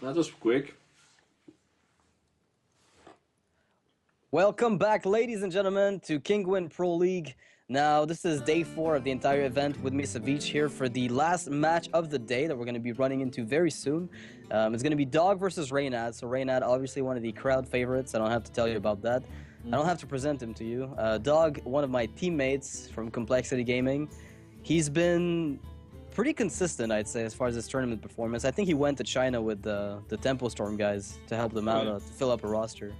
That was quick. Welcome back, ladies and gentlemen, to Kinguin Pro League. Now, this is day 4 of the entire event with me, Savich, here for the last match of the day that we're going to be running into very soon. It's going to be Dog versus Reynad. So Reynad, obviously one of the crowd favorites. I don't have to tell you about that. I don't have to present him to you. Dog, one of my teammates from Complexity Gaming. He's been pretty consistent, I'd say, as far as his tournament performance. I think he went to China with the Tempo Storm guys to help them out, to fill up a roster.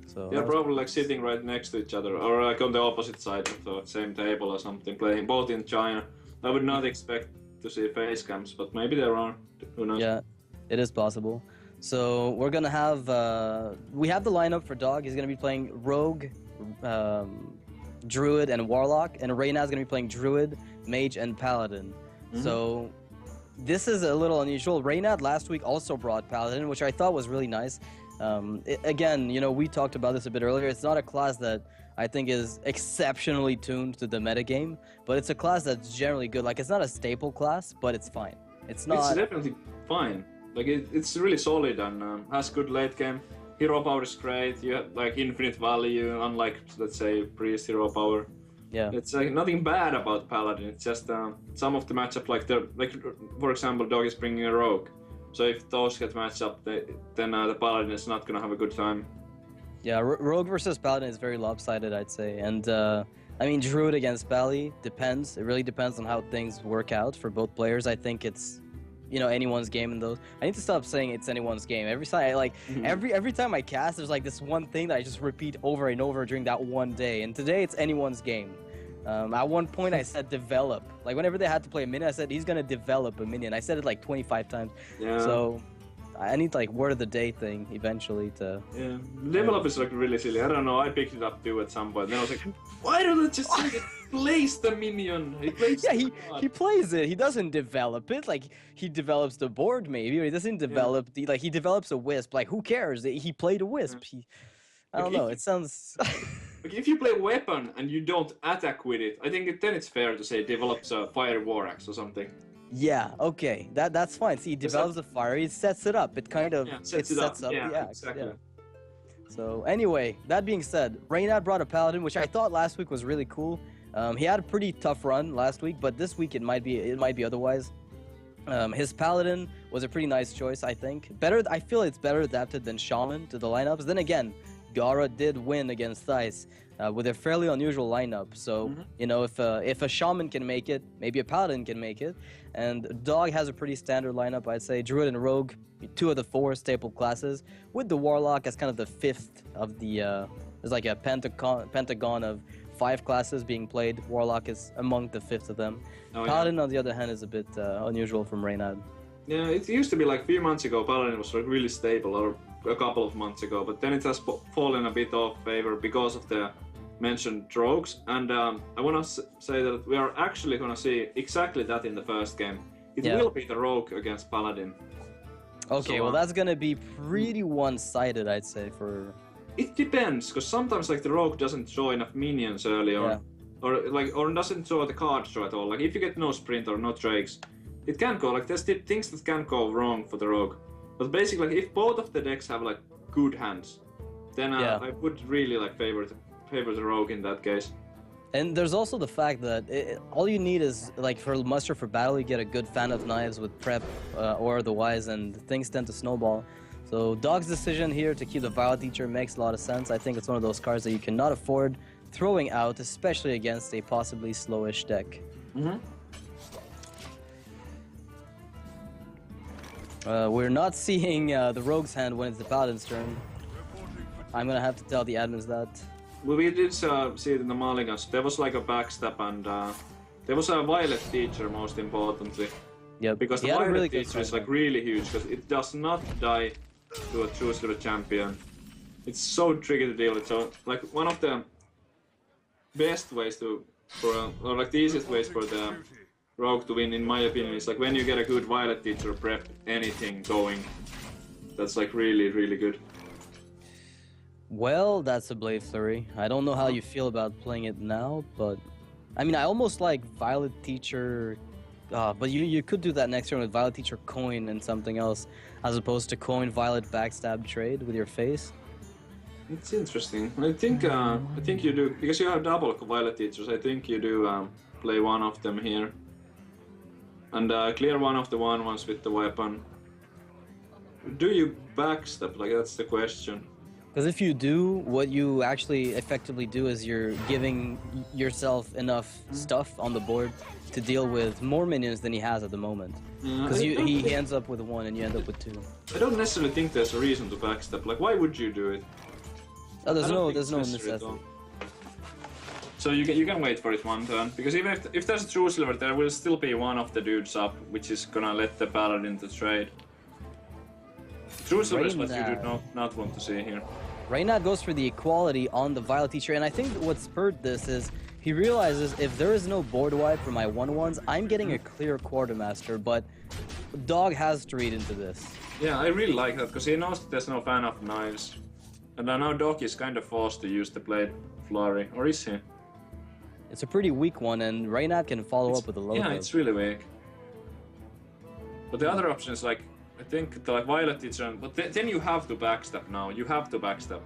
So they're probably like sitting right next to each other, or like on the opposite side of the same table or something, playing both in China. I would not expect to see face cams, but maybe there are. Who knows? Yeah, it is possible. So we're gonna have we have the lineup for Dog. He's gonna be playing Rogue, Druid, and Warlock, and Reynad's gonna be playing Druid, Mage, and Paladin. So this is a little unusual. Reynad last week also brought Paladin, which I thought was really nice. Again, you know, we talked about this a bit earlier. It's not a class that I think is exceptionally tuned to the metagame, but it's a class that's generally good. Like, it's not a staple class, but it's fine. It's not. It's definitely fine. Like it's really solid and has good late game. Hero power is great. You have like infinite value, unlike let's say Priest hero power. Yeah. It's like nothing bad about Paladin. It's just some of the matchup, like for example, Dog is bringing a Rogue. So if those get matched up, then the Paladin is not gonna have a good time. Yeah, Rogue versus Paladin is very lopsided, I'd say. And I mean, Druid against Pally depends. It really depends on how things work out for both players. I think it's, you know, anyone's game in those. I need to stop saying it's anyone's game. Every time every time I cast, there's like this one thing that I just repeat over and over during that one day. And today it's anyone's game. At one point I said develop. Like whenever they had to play a minion, I said he's gonna develop a minion. I said it like 25 times. Yeah. So I need like word of the day thing eventually to. Yeah, develop is like really silly. I don't know. I picked it up too at some point. Then I was like, why don't I just place the minion? He plays. Yeah, he plays it. He doesn't develop it. Like he develops the board maybe, or he doesn't develop the he develops a wisp. Like who cares? He played a wisp. I don't know. It sounds. Like if you play weapon and you don't attack with it, I think then it's fair to say develops a fire war axe or something. Yeah. Okay. That's fine. See, he develops a fire. He sets it up. It kind of sets up the axe. Exactly. Yeah. So anyway, that being said, Reynad brought a Paladin, which I thought last week was really cool. He had a pretty tough run last week, but this week it might be otherwise. His Paladin was a pretty nice choice, I think. I feel it's better adapted than Shaman to the lineups. Then again, Gara did win against Thijs with a fairly unusual lineup. So, you know, if a Shaman can make it, maybe a Paladin can make it. And Dog has a pretty standard lineup, I'd say. Druid and Rogue, 2 of the 4 staple classes, with the Warlock as kind of the 5th of the... there's like a pentagon of 5 classes being played. Warlock is among the 5th of them. Paladin, on the other hand, is a bit unusual from Reynad. Yeah, it used to be like a few months ago, Paladin was like really stable, or a couple of months ago, but then it has fallen a bit off favor because of the mentioned rogues. And I want to say that we are actually going to see exactly that in the first game. It will be the rogue against Paladin. Okay, so, well that's going to be pretty one-sided, I'd say, for... It depends, because sometimes like the rogue doesn't show enough minions early, or doesn't show the card draw at all. Like if you get no sprint or no drakes, it can go, like there's things that can go wrong for the rogue. But basically, like, if both of the decks have like good hands, then I would really like favor the rogue in that case. And there's also the fact that all you need is, like, for muster for battle, you get a good fan of knives with prep or otherwise, and things tend to snowball. So Dog's decision here to keep the Violet Teacher makes a lot of sense. I think it's one of those cards that you cannot afford throwing out, especially against a possibly slowish deck. We're not seeing the Rogue's hand when it's the Paladin's turn. I'm gonna have to tell the admins that. Well, we did see it in the Mulligans. There was like a backstab and there was a Violet Teacher most importantly. Yep. Because the Violet Teacher is like really huge because it does not die to a choose to the champion. It's so tricky to deal with. So like one of the best ways or like the easiest ways for the Rogue to win, in my opinion, is like when you get a good Violet Teacher prep anything going. That's like really, really good. Well, that's a Blade Flurry. I don't know how you feel about playing it now, but I mean, I almost like Violet Teacher But you could do that next turn with Violet Teacher coin and something else, as opposed to coin Violet backstab trade with your face. It's interesting. I think you do, because you have double Violet Teachers. I think you do play one of them here and clear one of the 1/1s with the weapon. Do you backstab? Like, that's the question. Because if you do, what you actually effectively do is you're giving yourself enough stuff on the board to deal with more minions than he has at the moment. Because he ends up with 1 and you end up with 2. I don't necessarily think there's a reason to backstab. Like, why would you do it? Oh, there's no necessity. So you can wait for it one turn, because even if there's a true silver, there will still be one of the dudes up, which is gonna let the paladin to trade. True silver is what you do not want to see here. Reynad goes for the equality on the Violet Teacher, and I think what spurred this is he realizes if there is no board wipe for my 1/1s, I'm getting a clear Quartermaster, but Dog has to read into this. Yeah, I really like that, because he knows that there's no fan of knives. And now Dog is kind of forced to use the blade flurry, or is he? It's a pretty weak one, and Reynad can follow up with a low. Yeah, it's really weak. But the other option is like, I think the Violet Teacher, but then you have to backstab now. You have to backstab.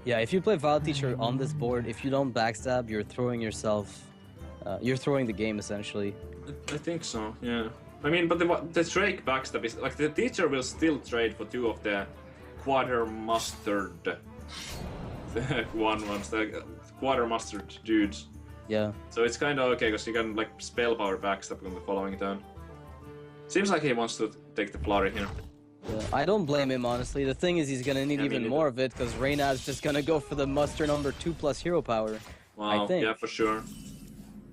Yeah, if you play Violet Teacher on this board, if you don't backstab, you're throwing yourself. You're throwing the game essentially. I think so. Yeah. I mean, but the Drake backstab is like the teacher will still trade for 2 of the quarter mustard 1/1s, the quarter mustard dudes. Yeah. So it's kind of okay because you can like spell power backstab on the following turn. Seems like he wants to take the flurry here. Yeah, I don't blame him honestly. The thing is he's gonna need even more of it because Reynad's just gonna go for the muster number 2+ hero power. Wow, I think. yeah, for sure.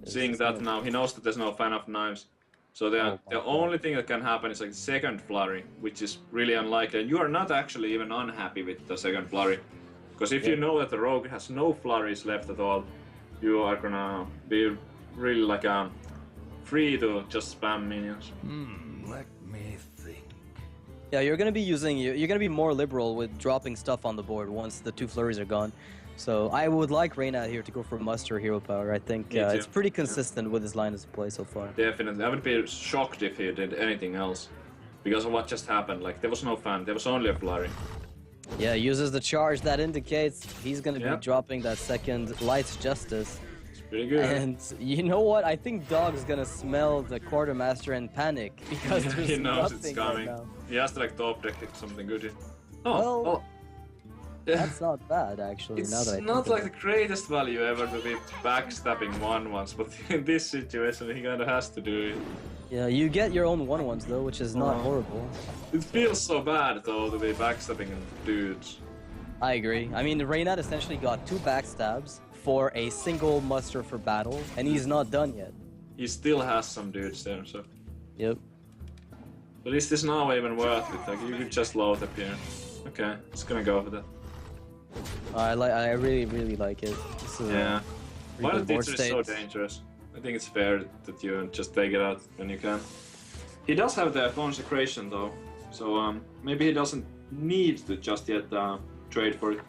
Seeing that now, he knows that there's no fan of knives. So the only thing that can happen is like the second flurry, which is really unlikely. And you are not actually even unhappy with the second flurry. Because if you know that the rogue has no flurries left at all, you are gonna be really like free to just spam minions. Let me think. Yeah, you're gonna be more liberal with dropping stuff on the board once the 2 flurries are gone. So I would like Reynad here to go for muster hero power. I think it's pretty consistent with his line of play so far. Definitely. I would be shocked if he did anything else. Because of what just happened. Like, there was no fan, there was only a flurry. Yeah, uses the charge that indicates he's gonna be dropping that second Light's Justice. It's pretty good. And you know what? I think Dog's gonna smell the Quartermaster and panic because there's he knows nothing it's coming. right now. He has to like top deck something good. Well, that's not bad actually. It's now that I not think like the greatest value ever to be backstabbing 1/1s, but in this situation he kinda has to do it. Yeah, you get your own 1/1s though, which is not horrible. It feels so bad though to be backstabbing dudes. I agree. I mean, Reynad essentially got 2 backstabs for a single muster for battle, and he's not done yet. He still has some dudes there, so. Yep. But is this now even worth it? Like, you could just load up here. Okay, just gonna go for that. I really like it. This is Violet board Teacher is so dangerous. I think it's fair that you just take it out when you can. He does have the consecration though, so maybe he doesn't need to just yet trade for it.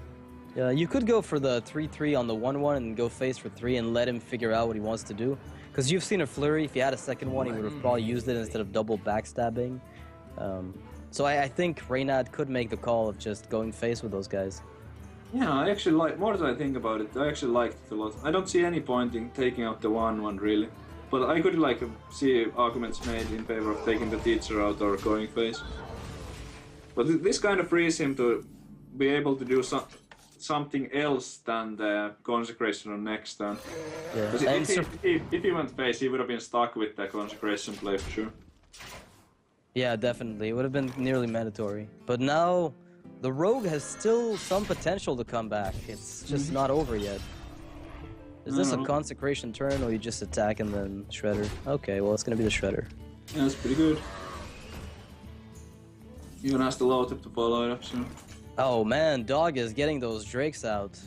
Yeah, you could go for the 3/3 on the 1/1 and go face for 3 and let him figure out what he wants to do. Because you've seen a flurry. If he had a second one, he would have probably used it instead of double backstabbing. So I think Reynad could make the call of just going face with those guys. Yeah, I actually like, more than I think about it, I actually liked it a lot. I don't see any point in taking out the 1/1 really. But I could like see arguments made in favor of taking the teacher out or going face. But this kind of frees him to be able to do something else than the consecration on next turn. Yeah. If he went face, he would have been stuck with the consecration play for sure. Yeah, definitely. It would have been nearly mandatory. But now, the rogue has still some potential to come back. It's just not over yet. Is this a consecration turn, or you just attack and then shredder? Okay, well, it's gonna be the shredder. Yeah, that's pretty good. Even has the low tip to follow it up soon. Oh man, Dog is getting those drakes out.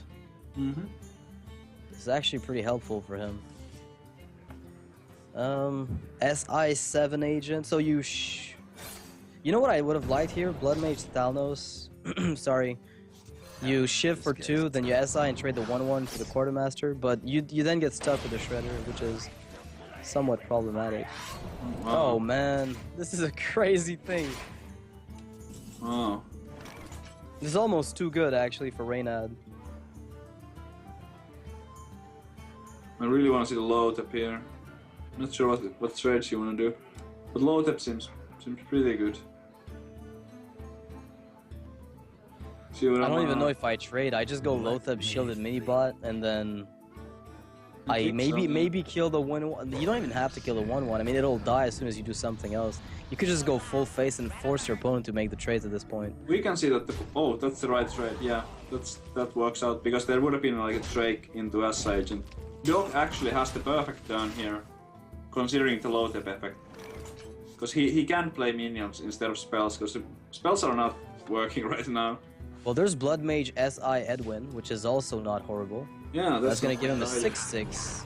It's actually pretty helpful for him. SI7 agent. So you know what I would have liked here? Blood Mage Thalnos. Sorry. You shift for 2, then you SI and trade the 1/1 for the Quartermaster, but you then get stuck with the Shredder, which is somewhat problematic. Wow. Oh man, this is a crazy thing. Oh. This is almost too good actually for Reynad. I really want to see the low tap here. Not sure what trades you want to do, but low tap seems pretty good. See what I don't even know if I trade. I just go low tap shielded mini bot and then I maybe kill the 1-1. You don't even have to kill the 1-1. I mean, it'll die as soon as you do something else. You could just go full face and force your opponent to make the trades at this point. We can see that oh, that's the right trade. Yeah, that works out because there would have been like a Drake into S agent. Dog actually has the perfect turn here, considering the low tap effect. Because he can play minions instead of spells, because spells are not working right now. Well, there's Blood Mage SI Edwin, which is also not horrible. Yeah, that's gonna give him a either. 6/6.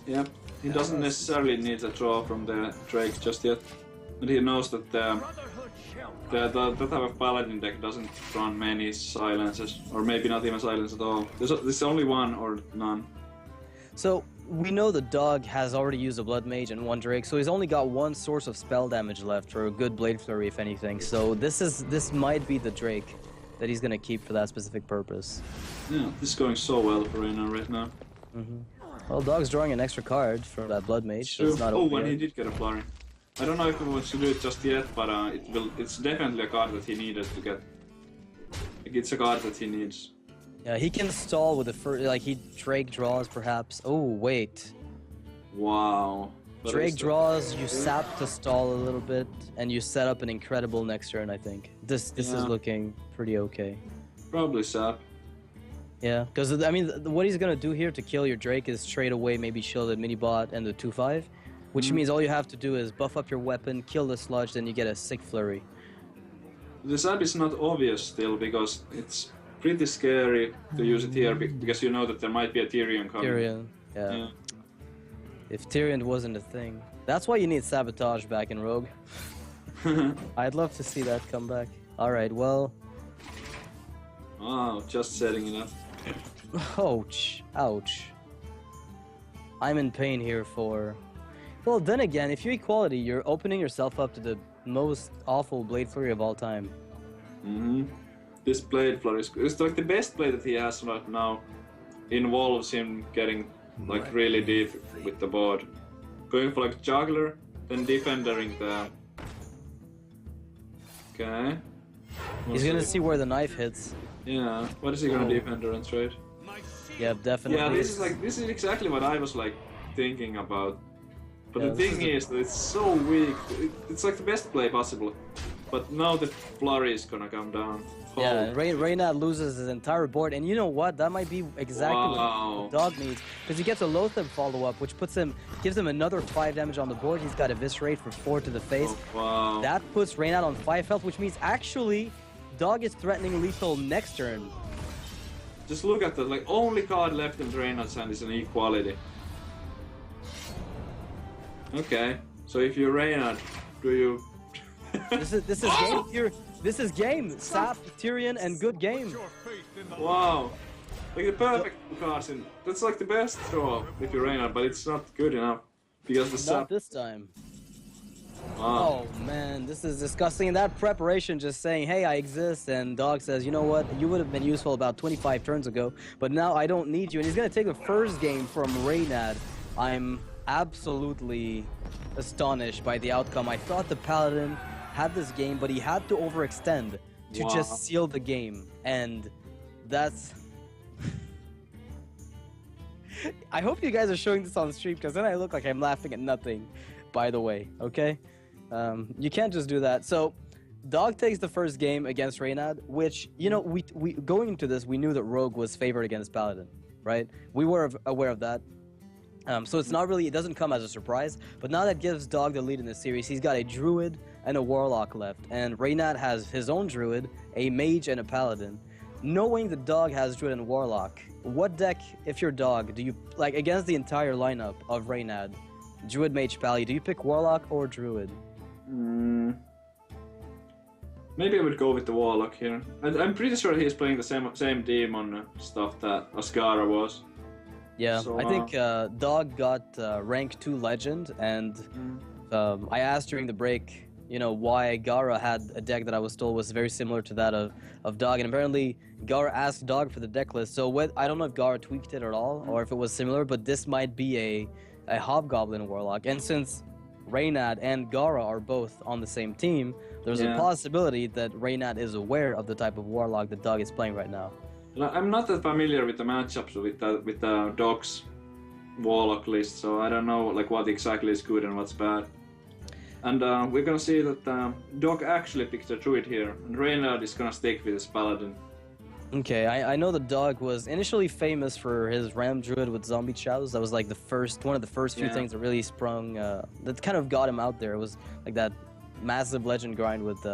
Yeah, he doesn't necessarily need a draw from the Drake just yet. And he knows that the type of paladin deck doesn't run many silences, or maybe not even silence at all. There's only one or none. So, we know the dog has already used a Blood Mage and 1 Drake, so he's only got 1 source of spell damage left, or a good Blade Flurry if anything. So this might be the Drake that he's gonna keep for that specific purpose. Yeah, this is going so well for Reynad right now. Well, dog's drawing an extra card for that Blood Mage. So it's not oh, OP and he yet. did get a flurry. I don't know if he wants to do it just yet, but it's definitely a card that he needed to get. Like, it's a card that he needs. Yeah, he can stall with the first, like he Drake draws perhaps. Oh wait, Wow. What Drake is that? draws. You sap to stall a little bit, and you set up an incredible next turn. I think this is looking pretty okay. Probably sap. Yeah, because I mean, what he's gonna do here to kill your Drake is trade away maybe shielded mini bot and the 2/5, which means all you have to do is buff up your weapon, kill the sludge, then you get a sick flurry. The sap is not obvious still because it's pretty scary to use it here because you know that there might be a Tyrion coming. Tyrion, yeah. If Tyrion wasn't a thing, that's why you need sabotage back in Rogue. I'd love to see that come back. All right, well. Wow, just setting it up. Ouch, ouch. I'm in pain here for... Well, then again, if you equality, you're opening yourself up to the most awful Blade Flurry of all time. This Blade Flurry is like the best play that he has right now. Involves him getting like really deep with the board. Going for like Juggler, then Defendering the... Okay. He's gonna see where the knife hits. Yeah, what is he gonna Defender and trade? Yeah, definitely. Yeah, this is exactly what I was like thinking about. But Yeah, the thing is that it's so weak. It's like the best play possible. But now the flurry is gonna come down. Yeah, Reynad loses his entire board, and you know what? That might be exactly what the dog needs, because he gets a Loatheb follow-up, which gives him another 5 damage on the board. He's got Eviscerate for 4 to the face. Oh, wow. That puts Reynad on 5 health, which means actually, dog is threatening lethal next turn. Just look at that. Like only card left in Reynad's hand is an equality. Okay, so if you're Reynad, do you? This is game here. This is game. Sap, Tyrion, and good game. Wow. Like the perfect cards in. That's like the best draw if you're Reynad, but it's not good enough because the Not sap. this time. Wow. Oh man, this is disgusting. And that preparation just saying, hey, I exist, and dog says, you know what, you would have been useful about 25 turns ago, but now I don't need you. And he's gonna take the first game from Reynad. I'm absolutely astonished by the outcome. I thought the Paladin had this game, but he had to overextend to just seal the game, and that's... I hope you guys are showing this on stream, because then I look like I'm laughing at nothing, by the way, okay? You can't just do that. So, dog takes the first game against Reynad, which, you know, we going into this, we knew that Rogue was favored against Paladin, right? We were aware of that. So it's not really, it doesn't come as a surprise, but now that gives Dog the lead in the series. He's got a Druid and a Warlock left, and Reynad has his own Druid, a Mage, and a Paladin. Knowing the Dog has Druid and Warlock, what deck, if you're Dog, do you, like, against the entire lineup of Reynad, Druid, Mage, Pally, do you pick Warlock or Druid? Maybe I would go with the Warlock here. I'm pretty sure he's playing the same demon stuff that Ascara was. Yeah, So, I think Dog got rank 2 legend, and I asked during the break, you know, why Gara had a deck that I was told was very similar to that of Dog, and apparently Gara asked Dog for the deck list. So I don't know if Gara tweaked it at all or if it was similar, but this might be a Hobgoblin Warlock. And since Reynad and Gara are both on the same team, there's a possibility that Reynad is aware of the type of Warlock that Dog is playing right now. I'm not that familiar with the matchups with the Dog's Warlock list, so I don't know like what exactly is good and what's bad. And we're gonna see that Dog actually picked a Druid here, and Reynad is gonna stick with his Paladin. Okay, I know the Dog was initially famous for his Ram Druid with Zombie Chows. That was like one of the first few things that really sprung, that kind of got him out there. It was like that massive legend grind with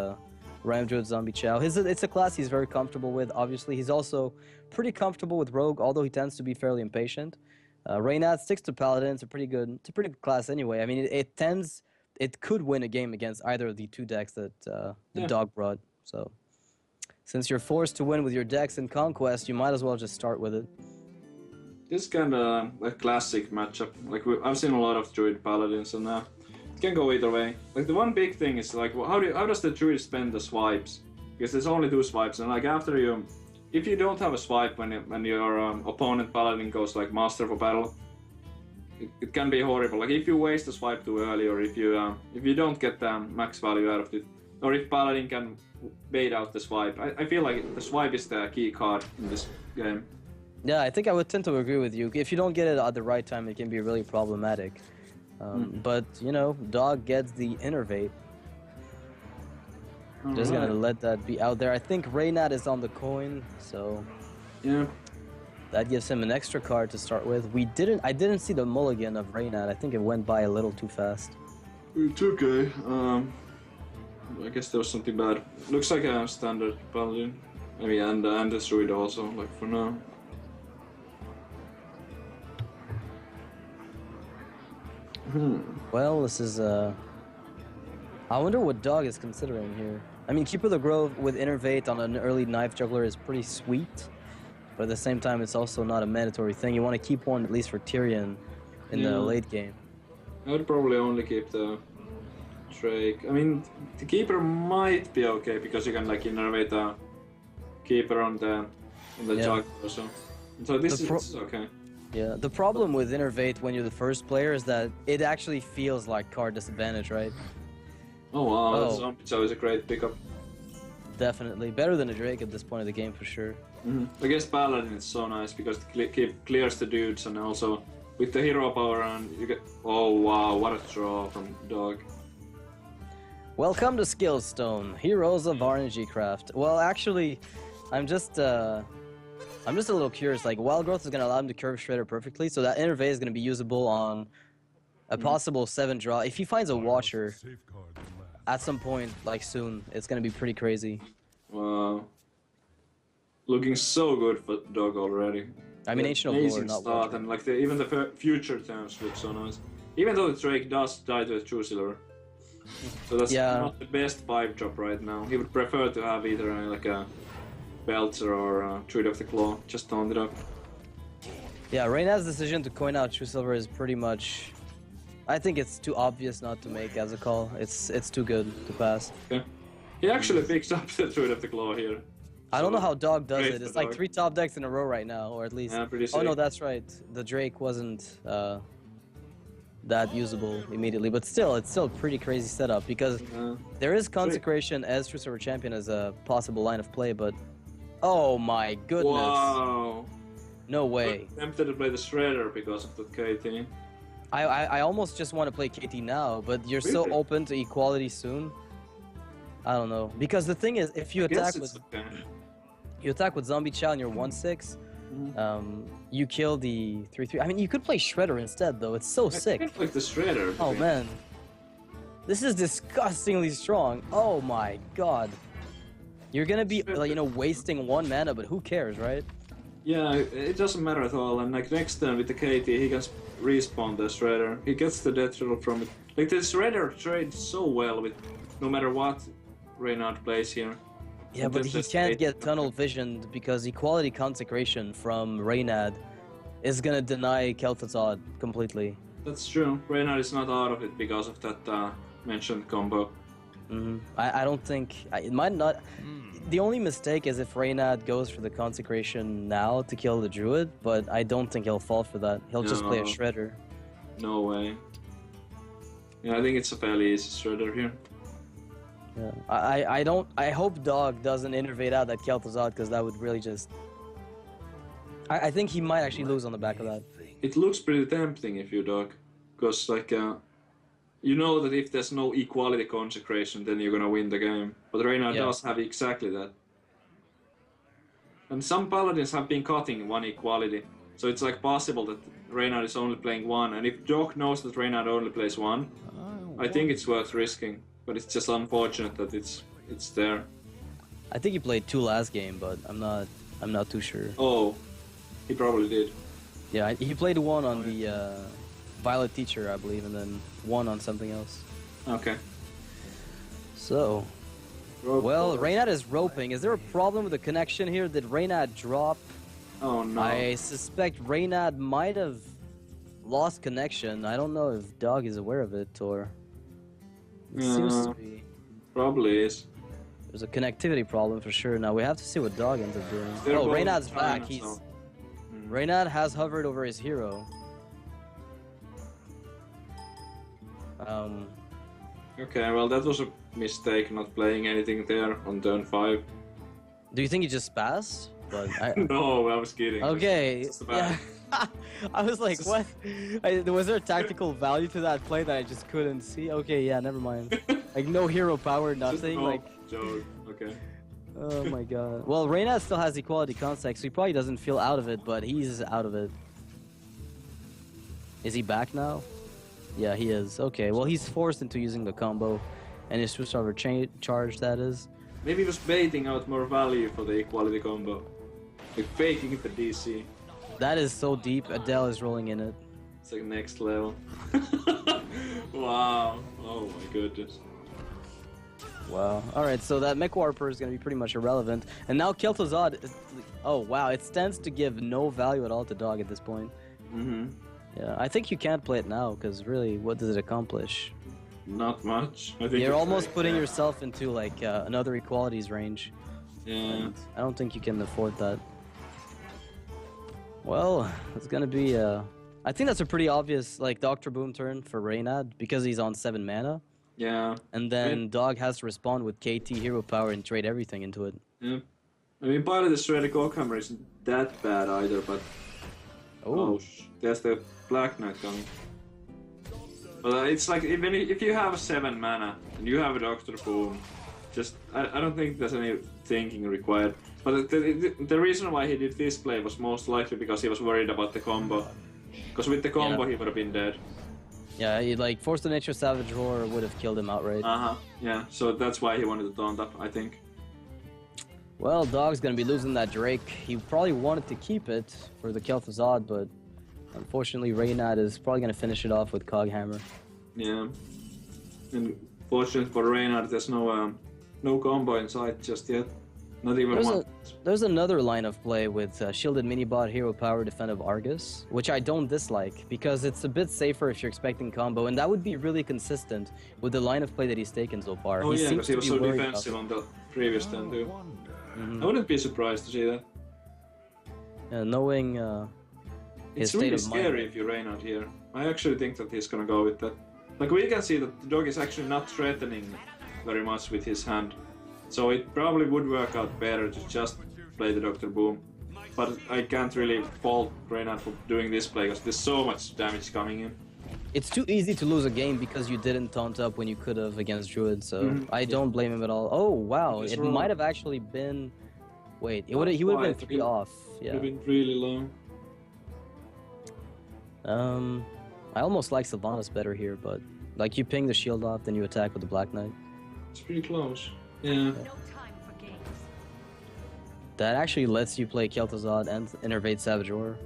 Ram Druid Zombie Chow. It's a class he's very comfortable with, obviously. He's also pretty comfortable with Rogue, although he tends to be fairly impatient. Reynad sticks to Paladin. It's a pretty good class anyway. I mean, it could win a game against either of the two decks that the Dog brought. So, since you're forced to win with your decks in Conquest, you might as well just start with it. This is kind of a classic matchup. Like I've seen a lot of Druid Paladins, and it can go either way. Like the one big thing is like, how does the Druid spend the swipes? Because there's only 2 swipes, and like if you don't have a swipe when your opponent Paladin goes like Master for Battle, it can be horrible. Like if you waste a swipe too early, or if you don't get the max value out of it, or if Paladin can bait out the swipe. I feel like the swipe is the key card in this game. Yeah, I think I would tend to agree with you. If you don't get it at the right time, it can be really problematic. But, you know, Dog gets the Innervate. Just gonna let that be out there. I think Reynad is on the coin, so... Yeah. That gives him an extra card to start with. I didn't see the mulligan of Reynad. I think it went by a little too fast. It's okay. I guess there was something bad. Looks like a standard Paladin. I mean, and the Druid also, like for now. Well, this is I wonder what Dog is considering here. I mean, Keeper of the Grove with Innervate on an early Knife Juggler is pretty sweet, but at the same time, it's also not a mandatory thing. You want to keep one at least for Tyrion in the late game. I would probably only keep the Drake. I mean, the Keeper might be okay because you can like innervate the Keeper on the Juggler, so this is okay. Yeah, the problem with Innervate when you're the first player is that it actually feels like card disadvantage, right? Oh wow, that's always a great pickup. Definitely. Better than a Drake at this point of the game, for sure. Against Paladin it's so nice because it clears the dudes, and also with the hero power and you get... Oh wow, what a draw from Dog. Welcome to Skillstone, Heroes of RNG Craft. Well, actually, I'm just a little curious. Like, Wild Growth is going to allow him to curve Shredder perfectly, so that Innervate is going to be usable on a possible 7 draw. If he finds a Watcher at some point, like soon, it's going to be pretty crazy. Wow. Looking so good for Dog already. I mean, Ancient of Lore, not start, Watcher. and like even the future terms look so nice. Even though the Drake does die to a True Silver. So that's not the best 5-drop right now. He would prefer to have either like a Belter or Druid of the Claw, just taunt it up. Yeah, Reynad's decision to coin out True Silver is pretty much... I think it's too obvious not to make as a call. It's too good to pass. Okay. He actually picks up the Druid of the Claw here. I don't know how Dog does it. It's like Dog. 3 top decks in a row right now, or at least... Yeah, pretty sick. Oh no, that's right. The Drake wasn't that usable immediately, but still, it's still a pretty crazy setup because there is Consecration as True Silver Champion as a possible line of play, but... Oh my goodness. Wow. No way. I'm tempted to play the Shredder because of the KT. I almost just want to play KT now, but you're so open to equality soon. I don't know. Because the thing is, if you attack with Zombie Chow and you're 1/6, you kill the 3/3. I mean, you could play Shredder instead, though. It's so sick. I can't play the Shredder. Oh man, this is disgustingly strong. Oh my god. You're gonna be, you know, wasting 1 mana, but who cares, right? Yeah, it doesn't matter at all. And like next turn with the KT, he can respawn the Shredder. He gets the death roll from it. Like the Shredder trades so well with no matter what Reynad plays here. Yeah, but he can't get tunnel visioned because Equality Consecration from Reynad is gonna deny Kel'Thuzad completely. That's true. Reynad is not out of it because of that mentioned combo. I don't think it might not. The only mistake is if Reynad goes for the consecration now to kill the druid, but I don't think he'll fall for that. He'll just play a No. shredder. No way. Yeah, I think it's a fairly easy shredder here. Yeah, I hope Dog doesn't innervate out that Kel'Thuzad because that would really just. I think he might actually lose on the back of that. It looks pretty tempting if you dog, because like you know that if there's no equality consecration, then you're gonna win the game. But Reynad does have exactly that. And some paladins have been cutting one equality, so it's like possible that Reynad is only playing one. And if Dog knows that Reynad only plays one, I think it's worth risking. But it's just unfortunate that it's there. I think he played 2 last game, but I'm not too sure. Oh, he probably did. Yeah, he played 1 on the Violet Teacher, I believe, and then 1 on something else. Okay. So, well, Reynad is roping. Is there a problem with the connection here? Did Reynad drop? Oh no. I suspect Reynad might have lost connection. I don't know if Dog is aware of it or. It seems to be. Probably is. There's a connectivity problem for sure. Now we have to see what Dog ends up doing. They're Oh, both Reynad's trying, back. He's. so- Reynad has hovered over his hero. Okay, well that was a mistake not playing anything there on turn 5. Do you think he just passed? But No, I was kidding. okay. It's bad. Yeah. I was like, what? Was there a tactical value to that play that I just couldn't see? Okay, yeah, never mind. Like no hero power, nothing. Just, Like, joke. Okay. oh my god. Well, Reynad still has equality contact, so he probably doesn't feel out of it, but he's out of it. Is he back now? Yeah, he is. Okay, well, he's forced into using the combo, and his Swiss Armor charge, that is. Maybe he was baiting out more value for the equality combo. Like faking the DC. That is so deep. Adele is rolling in it. It's like next level. Wow. Oh my goodness. Wow. Alright, so that Mech Warper is going to be pretty much irrelevant. And now Kel'Thuzad... Oh, wow. It stands to give no value at all to Dog at this point. Yeah, I think you can't play it now, because really, what does it accomplish? Not much. I think You're it's almost like, putting yourself into, like, another equalities range. Yeah. And I don't think you can afford that. Well, it's going to be... I think that's a pretty obvious, like, Dr. Boom turn for Reynad, because he's on 7 mana. Yeah. And then Dog has to respond with KT hero power and trade everything into it. Yeah. I mean, part of the Shredded Hammer isn't that bad either, but... Oh. There's the Black Knight coming. But it's like, even if you have 7 mana, and you have a Dr. Boom, just... I don't think there's any thinking required. But the reason why he did this play was most likely because he was worried about the combo. Because with the combo, he would have been dead. Yeah, he, like, Force the Nature Savage Roar would have killed him outright. Yeah, so that's why he wanted to taunt up, I think. Well, Dog's gonna be losing that Drake. He probably wanted to keep it for the Kel'Thuzad, but unfortunately Reynad is probably gonna finish it off with Coghammer. Yeah. And fortunately for Reynad, there's no combo in sight just yet. Not even one. There's another line of play with Shielded Minibot, Hero Power, Defensive Argus, which I don't dislike, because it's a bit safer if you're expecting combo, and that would be really consistent with the line of play that he's taken so far. Oh he yeah, because he was so worried defensive on the previous turn too. Mm-hmm. I wouldn't be surprised to see that. Knowing his It's state really of mind. scary if you Reynad here. I actually think that he's gonna go with that. Like, we can see that the dog is actually not threatening very much with his hand. So it probably would work out better to just play the Dr. Boom. But I can't really fault Reynad for doing this play because there's so much damage coming in. It's too easy to lose a game because you didn't taunt up when you could have against Druid, so I don't blame him at all. Oh wow, it might have actually been... Wait, he would have been 3 off. Yeah. Would have been really low. I almost like Sylvanas better here, but like you ping the shield off, then you attack with the Black Knight. It's pretty close. Yeah. That actually lets you play Kel'Thuzad and Innervate Savage Roar.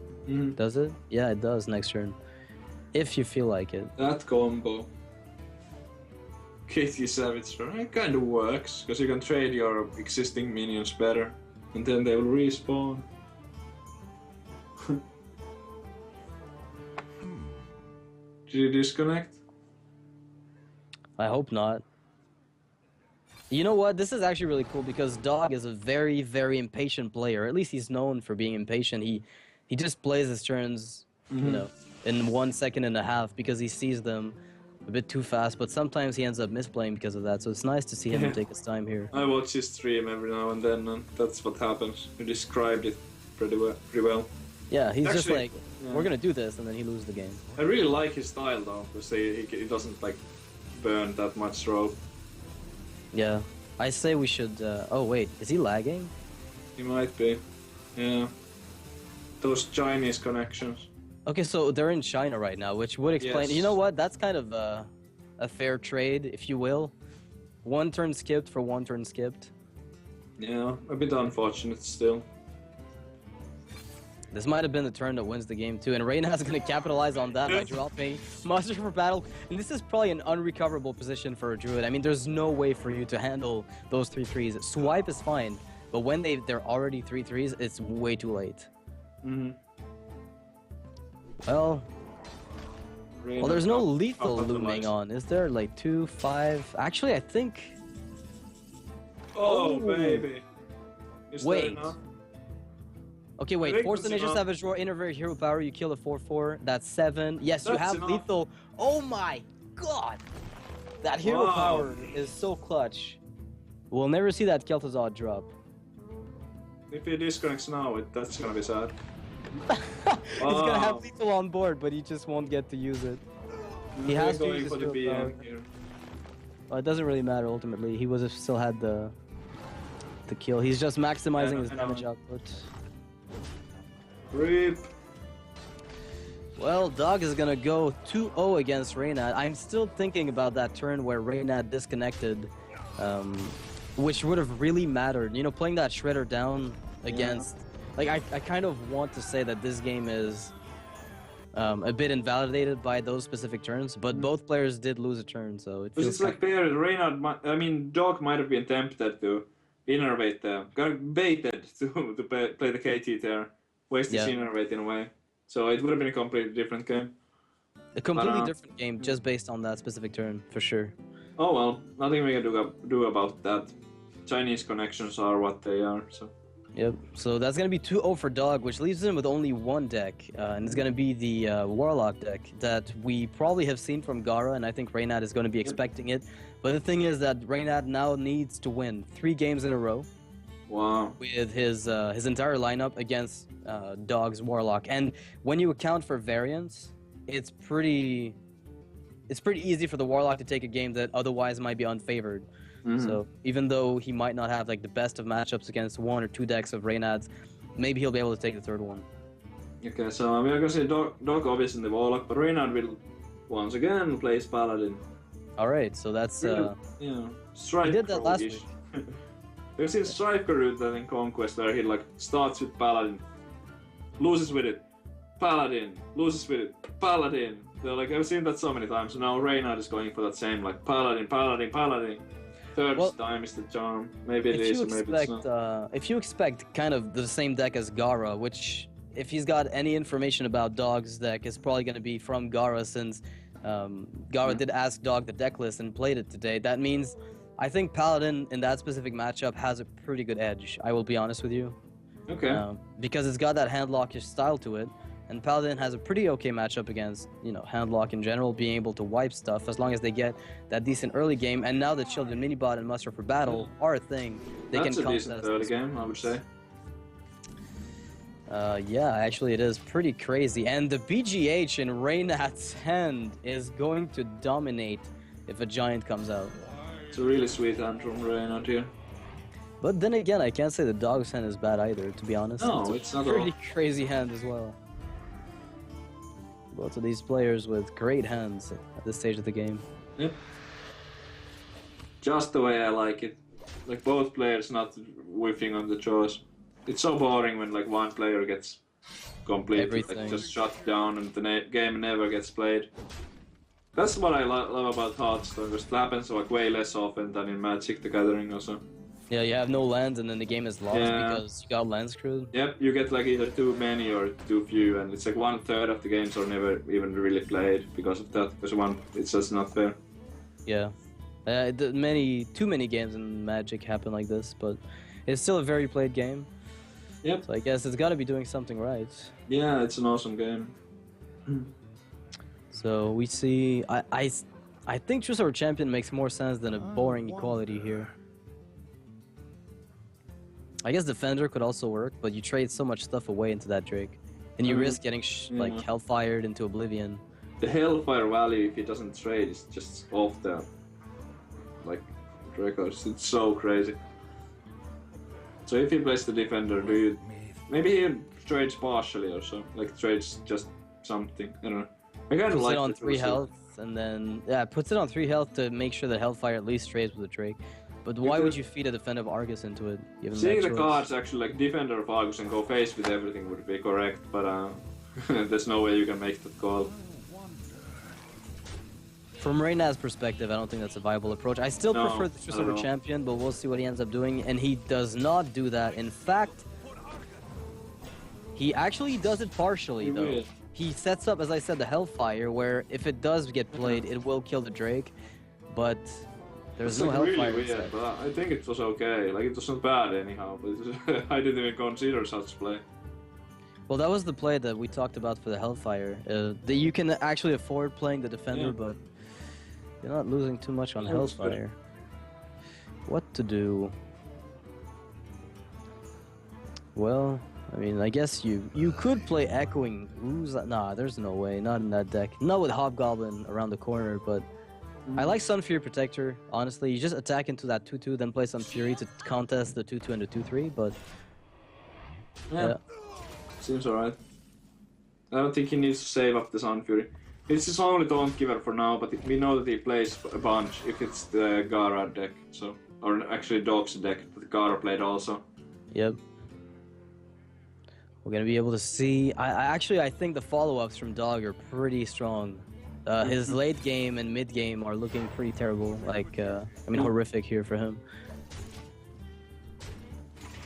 Does it? Yeah, it does next turn. If you feel like it. That combo. KT Savage Roar, it kind of works, because you can trade your existing minions better, and then they will respawn. Did you disconnect? I hope not. You know what? This is actually really cool because Dog is a very, very impatient player. At least he's known for being impatient. He just plays his turns, you know, in 1.5 seconds because he sees them a bit too fast. But sometimes he ends up misplaying because of that. So it's nice to see him take his time here. I watch his stream every now and then, and that's what happens. You described it pretty well. Yeah, he's just Actually, like, we're gonna do this, and then he loses the game. I really like his style though, because he doesn't like burn that much rope. Yeah, I say we should. Oh wait, is he lagging? He might be. Yeah. Those Chinese connections. Okay, so they're in China right now, which would explain. Yes. You know what? That's kind of a fair trade, if you will. 1 turn skipped for 1 turn skipped. Yeah, a bit unfortunate still. This might have been the turn that wins the game too, and Reynad's gonna capitalize on that by dropping Monster for Battle. And this is probably an unrecoverable position for a Druid. I mean, there's no way for you to handle those 3/3s. Swipe is fine, but when they're already 3/3s, it's way too late. Well, there's no lethal looming on. Is there like 2, 5? Actually, I think. Oh, baby. Is there Wait. enough? Okay, I wait. think Force the that's Ninja enough. Savage Roar, Innervate Hero Power, you kill a 4/4. That's 7. Yes, you That's have enough. lethal. Oh my god! That hero Wow. power is so clutch. We'll never see that Kel'Thuzad drop. If he disconnects now, that's gonna be sad. He's gonna have Wow. lethal on board, but he just won't get to use it. He We're has to going use for his the hero power. BM here. Well, it doesn't really matter ultimately. He would have still had the kill. He's just maximizing his I know. damage output. Rip. Well, Dog is gonna go 2-0 against Reynad. I'm still thinking about that turn where Reynad disconnected, which would have really mattered. You know, playing that Shredder down against... Like, I kind of want to say that this game is a bit invalidated by those specific turns, but both players did lose a turn, so it Because feels it's like Bear, Reynad, Dog might have been tempted to innervate them. Got baited to play the KT there. Waste his innervate in a way. So it would have been a completely different game. a completely different game just based on that specific turn, for sure. Oh well, nothing we can do about that. Chinese connections are what they are, so... Yep, so that's going to be 2-0 for Dog, which leaves him with only 1 deck, and it's going to be the Warlock deck that we probably have seen from Gara, and I think Reynad is going to be expecting it. But the thing is that Reynad now needs to win 3 games in a row. Wow. With his entire lineup against Dog's Warlock. And when you account for variance, it's pretty easy for the Warlock to take a game that otherwise might be unfavored. So even though he might not have like the best of matchups against 1 or 2 decks of Reynad's, maybe he'll be able to take the 3rd one. Okay, so we are gonna say Dog obviously in the Warlock, but Reynad will once again plays Paladin. Alright, so that's Strife. he did that last route-ish. week. We've seen Strife route that in Conquest where he like starts with Paladin, loses with it, Paladin, loses with it, Paladin. So like I've seen that so many times. So now Reynad is going for that same like Paladin, Paladin, Paladin. Third time is the charm. Maybe it is, or maybe it's not. If you expect kind of the same deck as Gara, which if he's got any information about Dog's deck, is probably going to be from Gara since Gara did ask Dog the deck list and played it today. That means I think Paladin in that specific matchup has a pretty good edge. I will be honest with you. Okay. Because it's got that handlockish style to it. And Paladin has a pretty okay matchup against, you know, handlock in general, being able to wipe stuff as long as they get that decent early game. And now that Children Minibot and Muster for Battle are a thing, they That's can a decent early game, I would say. Yeah, actually it is pretty crazy. And the BGH in Reynad's hand is going to dominate if a giant comes out. It's a really sweet hand from Reynad here. But then again, I can't say the Dog's hand is bad either, to be honest. No, it's not a pretty all. crazy hand as well. Lots of these players with great hands at this stage of the game. Yep. Just the way I like it. Like both players not whiffing on the choice. It's so boring when like one player gets completely like, just shut down and the game never gets played. That's what I love about Hearthstone, because it happens like way less often than in Magic the Gathering or so. Yeah, you have no lands and then the game is lost Yeah. because you got land screwed. Yep, you get like either too many or too few, and it's like 1/3 of the games are never even really played because of that. It's just not fair. Yeah. Too many games in Magic happen like this, but it's still a very played game. Yep. So I guess it's got to be doing something right. Yeah, it's an awesome game. So we see. I think Choose Our Champion makes more sense than a boring equality here. I guess Defender could also work, but you trade so much stuff away into that Drake, and you risk getting like hellfired into oblivion. The Hellfire value, if he doesn't trade, is just off the like records. It's so crazy. So if he plays the Defender, maybe he trades partially or so, like trades just something. I don't know. I kind of Puts like it on it 3 also. health, and then puts it on 3 health to make sure that Hellfire at least trades with the Drake. But why would you feed a Defender of Argus into it? Given Seeing that the choice? cards actually like Defender of Argus and go face with everything would be correct, but there's no way you can make that call. From Reynad's perspective, I don't think that's a viable approach. I still prefer the Choose Our Champion, but we'll see what he ends up doing. And he does not do that. In fact, he actually does it partially, though. Will. He sets up, as I said, the Hellfire, where if it does get played, it will kill the Drake. But there's no like Hellfire. really weird, but I think it was okay. Like, it was not bad anyhow, but I didn't even consider such play. Well, that was the play that we talked about for the Hellfire. That you can actually afford playing the Defender, but you're not losing too much on Hellfire. What to do? Well, I mean, I guess you could play Echoing Ooze. Nah, there's no way. Not in that deck. Not with Hobgoblin around the corner, but I like Sun Fury Protector, honestly. You just attack into that 2/2, then play Sun Fury to contest the 2/2 and the 2/3, but yeah. Seems alright. I don't think he needs to save up the Sun Fury. It's his only Taunt Giver for now, but we know that he plays a bunch if it's the Gara deck, so or actually Dog's deck that Gara played also. Yep. We're gonna be able to see. I think the follow-ups from Dog are pretty strong. His late game and mid game are looking pretty terrible. Like, I mean, horrific here for him.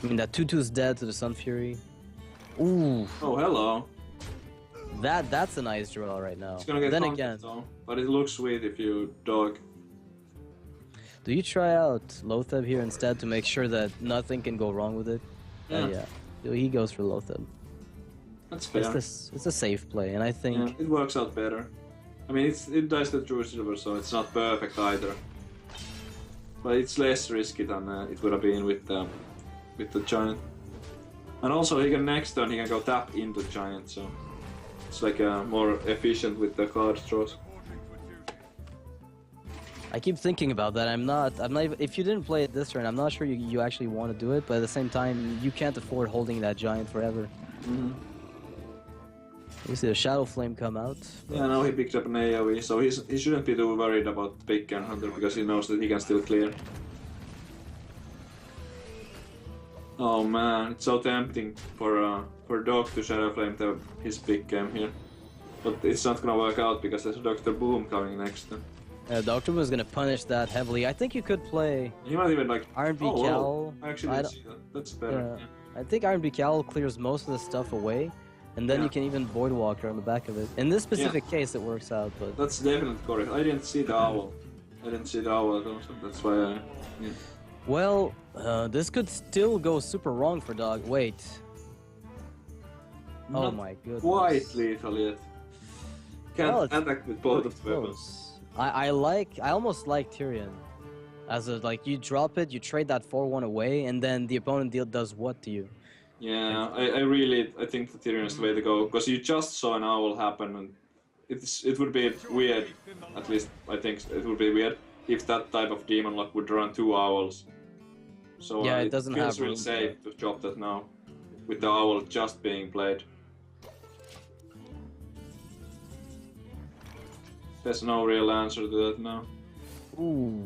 I mean, that 2/2's dead to the Sun Fury. Ooh. Oh, hello. That's a nice draw right now. It's gonna get then counted, again, though, but it looks sweet if you Dog. do you try out Lotheb here instead to make sure that nothing can go wrong with it? Yeah. He goes for Lotheb. That's fair. It's a safe play, and I think Yeah, it works out better. I mean, it dies the True Silver, so it's not perfect either. But it's less risky than it would have been with the Giant. And also, he can next turn he can go tap into Giant, so it's like more efficient with the card draws. I keep thinking about that. I'm not even, if you didn't play it this turn, I'm not sure you actually want to do it, but at the same time, you can't afford holding that Giant forever. You see the Shadow Flame come out. Yeah, now he picked up an AoE, so he shouldn't be too worried about Pick and Hunter because he knows that he can still clear. Oh man, it's so tempting for Dog to Shadow Flame his big game here. But it's not gonna work out because there's Dr. Boom coming next. Dr. Boom is gonna punish that heavily. I think you could play He might even like Iron Beak whoa. Cowl. I actually didn't see that. That's better. I think Iron Beak Cowl clears most of the stuff away, and then you can even Void Walker on the back of it. In this specific case, it works out, but That's definitely correct. I didn't see the owl. I didn't see the owl at all, so that's why well, this could still go super wrong for Dog. Wait. Oh Not my goodness. quite lethal yet. Can't Well, it's attack with both of the close. weapons. I almost like Tyrion. As a, like, you drop it, you trade that 4/1 away, and then the opponent does what to you? Yeah, I think the Tyrion is the way to go, because you just saw an owl happen, and it would be weird, at least I think it would be weird, if that type of demon lock would run 2 owls. So Yeah, it doesn't feels have really room safe to drop that now, with the owl just being played. There's no real answer to that now. Ooh,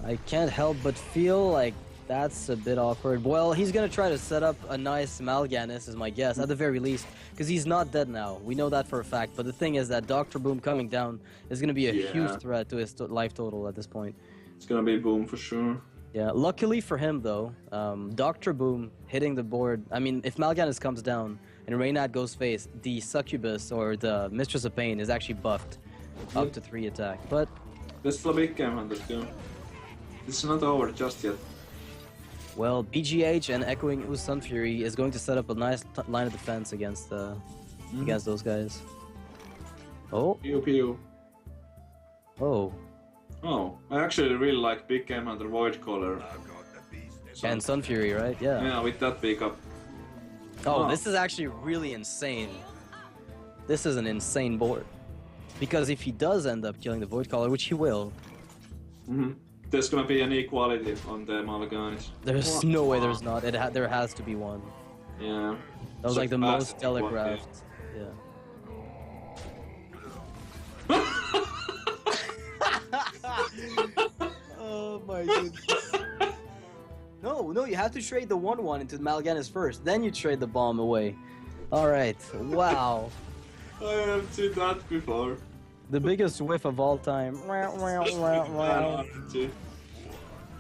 I can't help but feel like that's a bit awkward. Well, he's gonna try to set up a nice Mal'Ganis, is my guess, at the very least, because he's not dead now. We know that for a fact. But the thing is that Dr. Boom coming down is gonna be a huge threat to his life total at this point. It's gonna be Boom for sure. Yeah, luckily for him though, Dr. Boom hitting the board. I mean, if Mal'Ganis comes down and Reynad goes face, the Succubus or the Mistress of Pain is actually buffed up to 3 attack. But There's still a big game on this too. It's not over just yet. well, BGH and Echoing Ooze Sun Fury is going to set up a nice line of defense against against those guys. Oh, Pew pew. oh, Oh, I actually really like Big Game Hunter Void Caller. and Sun Fury, right? Yeah. Yeah, with that pickup. Oh, Wow. this is actually really insane. This is an insane board. Because if he does end up killing the Void Caller, which he will, There's gonna be an equality on the Mal'Ganis. there's no way there's not. There has to be one. Yeah. That was So like the fast most telegraphed. Yeah. Oh my goodness. No, you have to trade the 1/1 into Mal'Ganis first, then you trade the bomb away. Alright, wow. I haven't seen that before. The biggest whiff of all time. I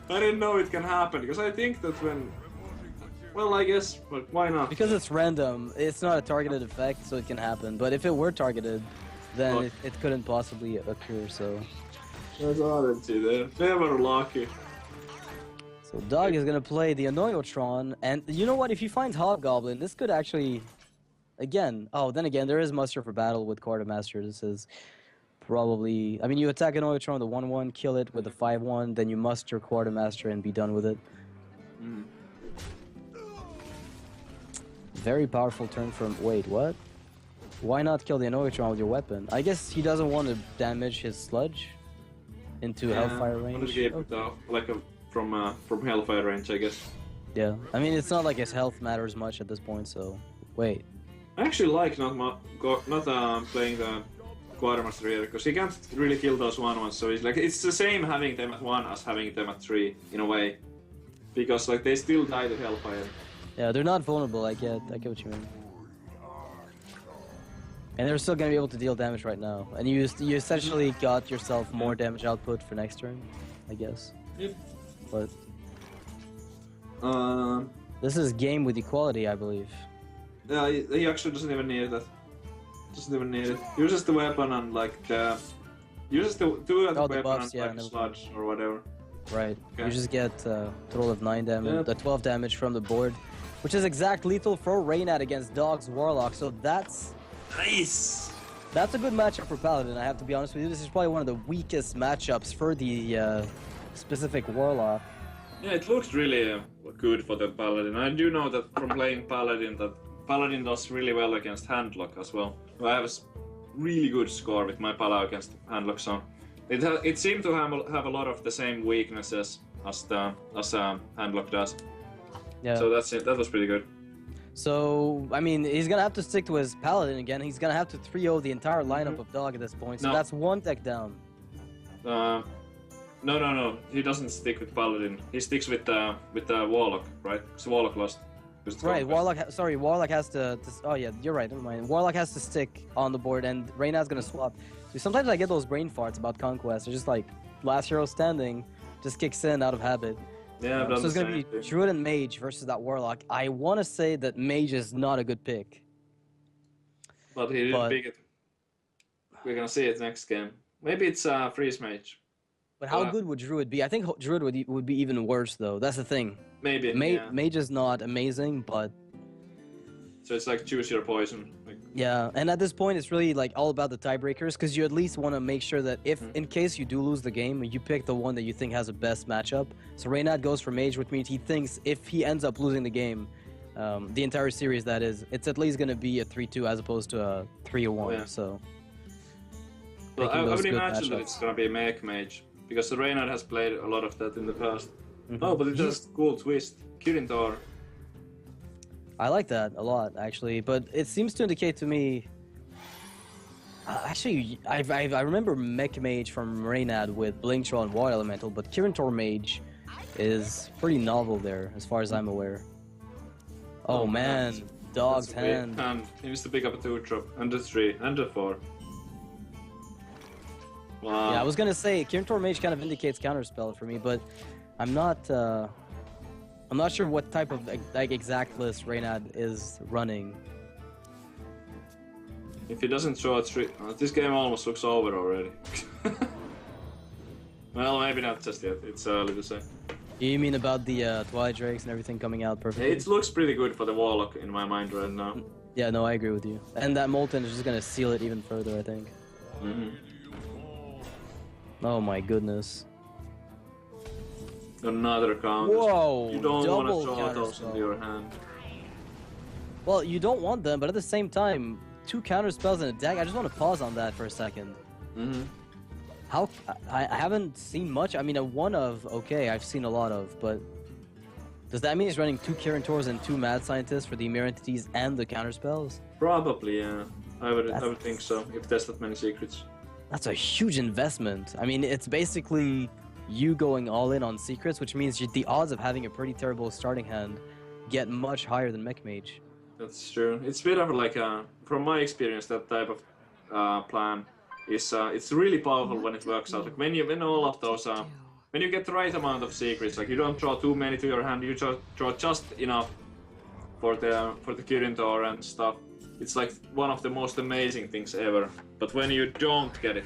didn't know it can happen because I think that when. Well, I guess, but why not? Because it's random, it's not a targeted effect, so it can happen. But if it were targeted, then Look. it couldn't possibly occur, so... There's another two there. Never lucky. So Dog is gonna play the Anoyotron, and you know what? If he finds Hobgoblin, this could actually, again. Oh, then again, there is muster for battle with Quartermaster. This is probably. I mean, you attack Anoyotron the 1/1, kill it with the 5/1, then you muster Quartermaster and be done with it. Very powerful turn from. Wait, what? Why not kill the Anoyotron with your weapon? I guess he doesn't want to damage his sludge into Hellfire range. Like from Hellfire range, I guess. Yeah, I mean, it's not like his health matters much at this point, so... Wait. I actually like not playing the Quartermaster here because he can't really kill those 1/1s. So it's like it's the same having them at 1 as having them at 3 in a way, because like they still die to Hellfire. Yeah, they're not vulnerable, I get what you mean. And they're still gonna be able to deal damage right now. And you essentially got yourself more damage output for next turn, I guess. Yep. But this is game with equality, I believe. Yeah, he actually doesn't even need that. Doesn't even need it. Uses the weapon and like the uses the weapon buffs, and yeah, like never sludge or whatever. Right. Okay. You just get total of 9 damage, Yep. the 12 damage from the board, which is exact lethal for Reynad against Dog's Warlock. So that's Nice. a good matchup for Paladin. I have to be honest with you. This is probably one of the weakest matchups for the specific Warlock. Yeah, it looks really good for the Paladin. I do know that from playing Paladin that Paladin does really well against handlock as well. I have a really good score with my Pala against handlock, so it seemed to have a lot of the same weaknesses as handlock does. Yeah. So that's it. That was pretty good. So, I mean, he's gonna have to stick to his Paladin again. He's gonna have to 3-0 the entire lineup of Dog at this point. So No. that's 1 deck down. No. He doesn't stick with Paladin. He sticks with the Warlock, right? Because Warlock lost. Right, Warlock has to... Oh yeah, you're right, never mind. Warlock has to stick on the board, and Reynad's gonna swap. So sometimes I get those brain farts about Conquest. It's just like, last hero standing just kicks in out of habit. Yeah, I've done So it's the gonna be same thing. Druid and Mage versus that Warlock. I want to say that Mage is not a good pick. But he didn't pick it. We're gonna see it next game. Maybe it's Freeze Mage. But how good would Druid be? I think Druid would be even worse, though. That's the thing. Maybe. Yeah. Mage is not amazing, but... So it's like choose your poison. Like, Yeah, and at this point, it's really like all about the tiebreakers, because you at least want to make sure that if, in case you do lose the game, you pick the one that you think has the best matchup. So Reynad goes for Mage, which means he thinks if he ends up losing the game, the entire series that is, it's at least going to be a 3-2 as opposed to a 3-1. yeah. So well, I would good imagine that matchups. it's gonna be Mage, because the Reynad has played a lot of that in the past. Oh, but it has cool twist. Kirintor. I like that a lot, actually, but it seems to indicate to me... actually, I remember Mech Mage from Reynad with Blink Troll and Water Elemental, but Kirintor Mage is pretty novel there, as far as I'm aware. Oh man, Dog's That's a big hand. hand. He needs to pick up a 2-drop, and a 3, and a 4. Wow. Yeah, I was gonna say, Kirintor Mage kind of indicates counterspell for me, but I'm not sure what type of like exact list Reynad is running. If he doesn't throw a three, this game almost looks over already. Well, maybe not just yet. It's early to say. You mean about the Twilight Drakes and everything coming out perfectly? It looks pretty good for the Warlock in my mind right now. Yeah, no, I agree with you. And that Molten is just gonna seal it even further, I think. Oh my goodness. Another counter. Whoa! You don't want to double throw those counterspell. into your hand. Well, you don't want them, but at the same time, 2 counter spells in a deck. I just want to pause on that for a second. How I haven't seen much. I mean, a one of okay, I've seen a lot of, but does that mean he's running 2 Kirin Tors and 2 Mad Scientists for the Mirror Entities and the counter spells? Probably, yeah. I would think so. If there's that many secrets. That's a huge investment. I mean, it's basically you going all in on secrets, which means the odds of having a pretty terrible starting hand get much higher than Mech Mage. That's true. It's a bit of like from my experience, that type of plan is it's really powerful when it works out. Like when all of those when you get the right amount of secrets, like you don't draw too many to your hand, you just draw just enough for the Kirin Tor and stuff. It's like one of the most amazing things ever. But when you don't get it,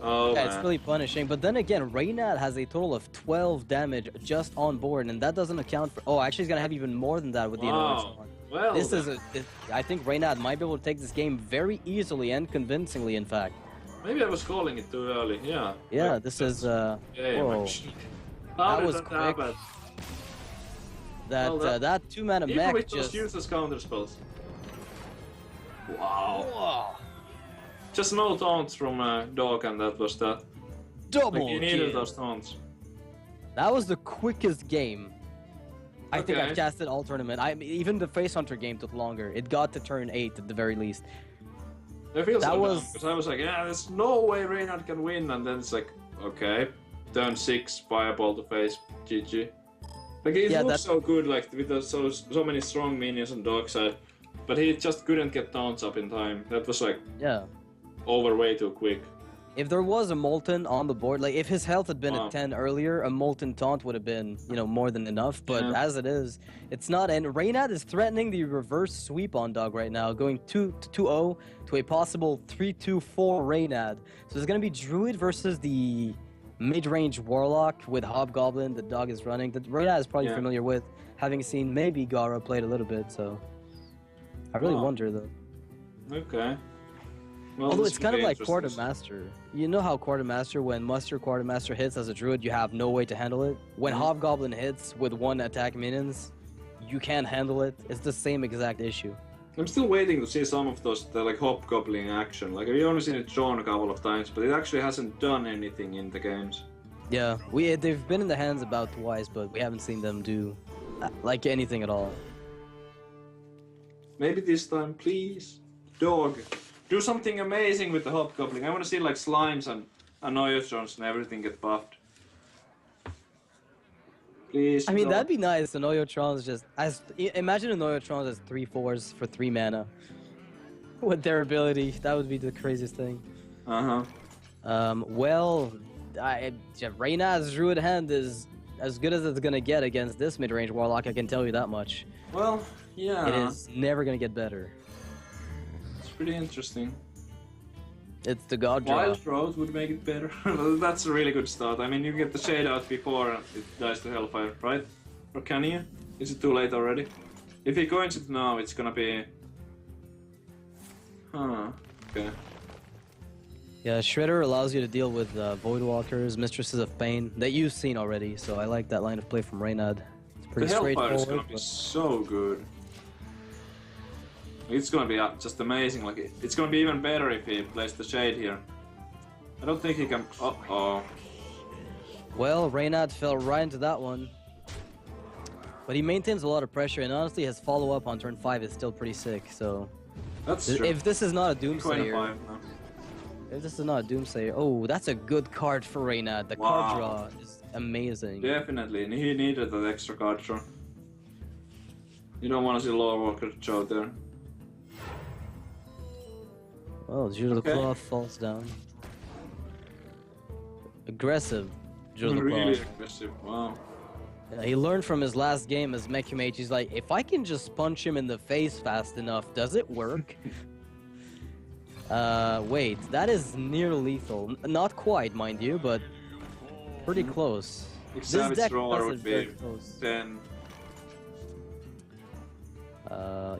oh yeah, man. it's really punishing. But then again, Reynad has a total of 12 damage just on board, and that doesn't account for. Oh, actually, he's gonna have even more than that with the Wow. Well, this is I think Reynad might be able to take this game very easily and convincingly, in fact. maybe I was calling it too early. Yeah. Yeah, Like, this is yeah, whoa. How That did was that quick. happen? That Well, that 2-mana Even mech with those just. useless counter spells. Wow. Whoa. Just no taunts from Dog, and that was that. Double Like, you needed kill. those taunts. That was the quickest game I think Okay. I've casted all tournament. Even the Face Hunter game took longer. It got to turn 8 at the very least. I feel That so was- because I was like, yeah, there's no way Reynad can win, and then it's like, okay, turn 6, fireball to face, GG. Like it Yeah, looks so good, like with the, so many strong minions on Dog side, but he just couldn't get taunts up in time. That was like Yeah. over way too quick. If there was a Molten on the board, like if his health had been Wow. at 10 earlier, a Molten Taunt would have been, more than enough. But Yeah. as it is, it's not. And Reynad is threatening the reverse sweep on Dog right now, going 2-0 to a possible 3-2-4 Reynad. So there's going to be Druid versus the mid-range Warlock with Hobgoblin that Dog is running. That Reynad is probably Yeah. familiar with, having seen maybe Gara played a little bit. So I really Wow. wonder though. Okay. Well, Although this it's will kind of be like interesting. Quartermaster. You know how Quartermaster, when Muster Quartermaster hits as a druid, you have no way to handle it. When Mhm. Hobgoblin hits with 1 attack minions, you can't handle it. It's the same exact issue. I'm still waiting to see some of those like hobgoblin action. Like I've only seen it drawn a couple of times, but it actually hasn't done anything in the games. Yeah, they've been in the hands about twice, but we haven't seen them do like anything at all. Maybe this time, please, Dog, do something amazing with the hobgoblin. I want to see like slimes and Noyotrons and everything get buffed. Please. I mean, Dog. that'd be nice. The Noyotrons just imagine a Noyotrons as 3/4s for 3 mana. With their ability, that would be the craziest thing. Well, Reynad's Druid hand is as good as it's gonna get against this mid-range Warlock, I can tell you that much. Well, yeah. It is never gonna get better. It's pretty interesting. It's the God draw. Wild Road would make it better. That's a really good start. I mean, you get the shade out before it dies to Hellfire, right? Or can you? Is it too late already? If he coins it now, it's gonna be... Huh, okay. Yeah, Shredder allows you to deal with Voidwalkers, Mistresses of Pain, that you've seen already, so I like that line of play from Reynad. It's The pretty Hellfire is straightforward. gonna be so good. It's gonna be just amazing. Like it's gonna be even better if he plays the shade here. I don't think he can. Uh-oh. Well, Reynad fell right into that one. But he maintains a lot of pressure, and honestly, his follow-up on turn 5 is still pretty sick, so... That's true. If this is not a Doomsayer... 25 now. If this is not a Doomsayer... Oh, that's a good card for Reynad. The Wow. card draw is amazing. Definitely, and he needed that extra card draw. You don't want to see Lore Walker show there. Well, Judah the Okay. Claw falls down. Aggressive. Really aggressive, wow. Yeah, he learned from his last game as Mechumage. He's like, if I can just punch him in the face fast enough, does it work? Wait, that is near lethal. Not quite, mind you, but pretty close. If This Savage deck Roar does would it very be close. 10.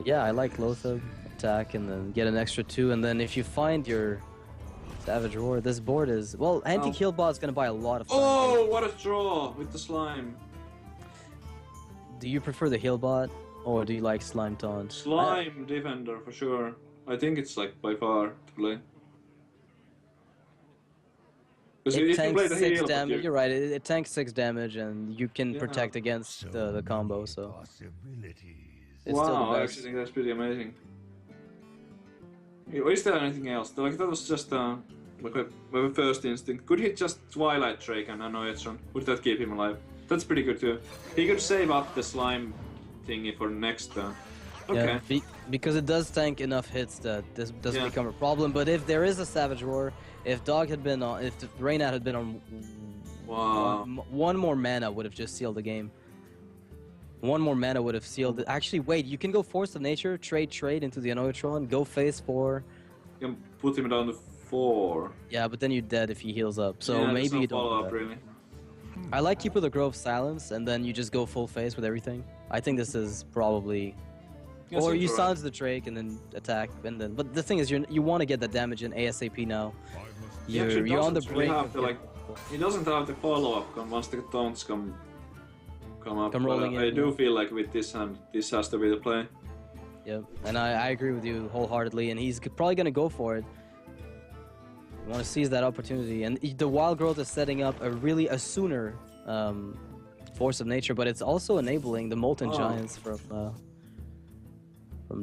Yeah, I like Lothar attack and then get an extra 2, and then if you find your Savage Roar, this board is... Well, anti-kill bot's gonna buy a lot of time. Oh, what a draw with the slime. Do you prefer the heal bot, or do you like slime taunt? Slime defender for sure. I think it's like by far to play. Because It if you tanks play the 6 heal, damage, you're right, it tanks 6 damage and you can protect against the combo, so... It's still wow, the I best. actually think that's pretty amazing. Is there anything else? Like that was just like my first instinct. Could he just Twilight Drake and Annoyatron? Would that keep him alive? That's pretty good too. He could save up the slime thingy for next turn. Okay. Yeah, because it does tank enough hits that this doesn't become a problem. But if there is a Savage Roar, if Dog had been on, if Reynad had been on, Wow. one more mana would have just sealed the game. One more mana would have sealed it. Actually, wait, you can go Force of Nature, trade into the Annoyatron, go phase 4. You can put him down to 4. Yeah, but then you're dead if he heals up. So yeah, maybe no you don't. follow Do up that. really. I like Keeper of the Grove Silence, and then you just go full phase with everything. I think this is probably... Yeah, or seems you alright. silence the Drake and then attack, and then... But the thing is, you want to get that damage in ASAP now. He actually You're on the doesn't really brink have of the, like, he doesn't have the follow-up once the taunts come up. Come rolling I in, do yeah. feel like with this hand, this has to be the play. Yep, and I agree with you wholeheartedly, and he's probably going to go for it. You want to seize that opportunity, and the Wild Growth is setting up a sooner Force of Nature, but it's also enabling the Molten Giants from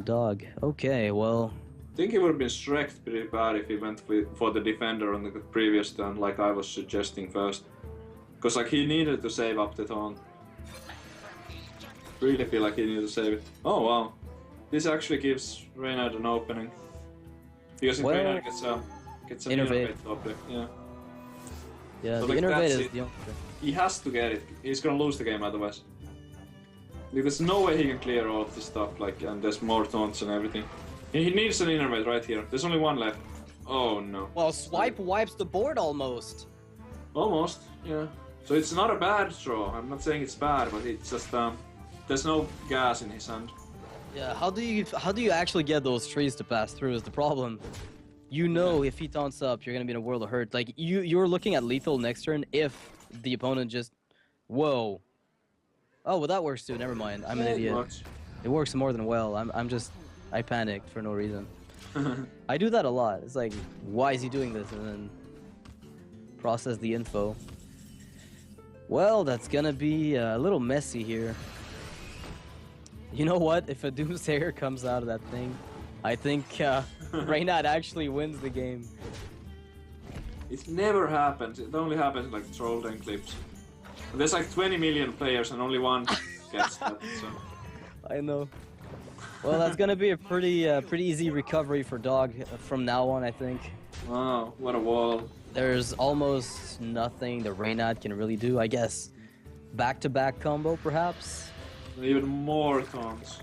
Dog. Okay, well... I think he would have been streaked pretty bad if he went for the defender on the previous turn, like I was suggesting first. Because like he needed to save up the taunt. Really feel like he needed to save it. Oh wow. This actually gives Reynad an opening. Because if Well, Reynad gets an Innervate. Innervate up there, yeah. Yeah, So, the like, Innervate that's is it. the only... He has to get it. He's gonna lose the game otherwise. Like, there's no way he can clear all of this stuff, like, and there's more taunts and everything. He needs an Innervate right here. There's only one left. Oh no. Well, Swipe wipes the board almost. Almost, yeah. So it's not a bad draw. I'm not saying it's bad, but it's just there's no gas in his hand. Yeah, how do you actually get those trees to pass through is the problem. You know, if he taunts up, you're gonna be in a world of hurt. Like you're looking at lethal next turn if the opponent just... Whoa. Oh, well that works too, never mind. I'm an idiot. Much. It works more than well. I panicked for no reason. I do that a lot. It's like, why is he doing this? And then process the info. Well, that's gonna be a little messy here. You know what? If a Doomsayer comes out of that thing, I think Reynad actually wins the game. It never happens. It only happens in like troll den clips. There's like 20 million players and only one gets that. So. I know. Well, that's gonna be a pretty easy recovery for Dog from now on, I think. Wow, what a wall. There's almost nothing that Reynad can really do, I guess. Back-to-back combo, perhaps? Even more taunts.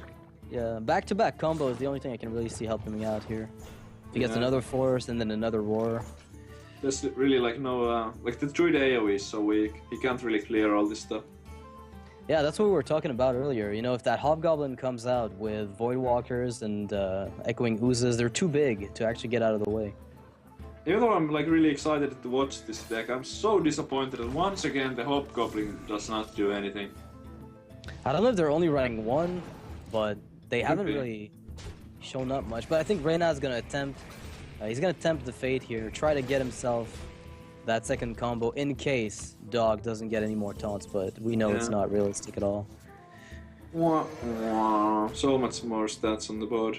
Yeah, back-to-back combo is the only thing I can really see helping me out here. If he gets Yeah. another Force and then another Roar. There's really like no, like the Druid AoE is so weak. He can't really clear all this stuff. Yeah, that's what we were talking about earlier. You know, if that Hobgoblin comes out with Voidwalkers and Echoing Oozes, they're too big to actually get out of the way. Even though I'm like really excited to watch this deck, I'm so disappointed that once again the Hobgoblin does not do anything. I don't know if they're only running one, but they haven't be. really shown up much. But I think Reynad's gonna attempt. He's gonna attempt the fate here, try to get himself that second combo in case Dog doesn't get any more taunts. But we know it's Yeah. not realistic at all. Wah, wah. So much more stats on the board.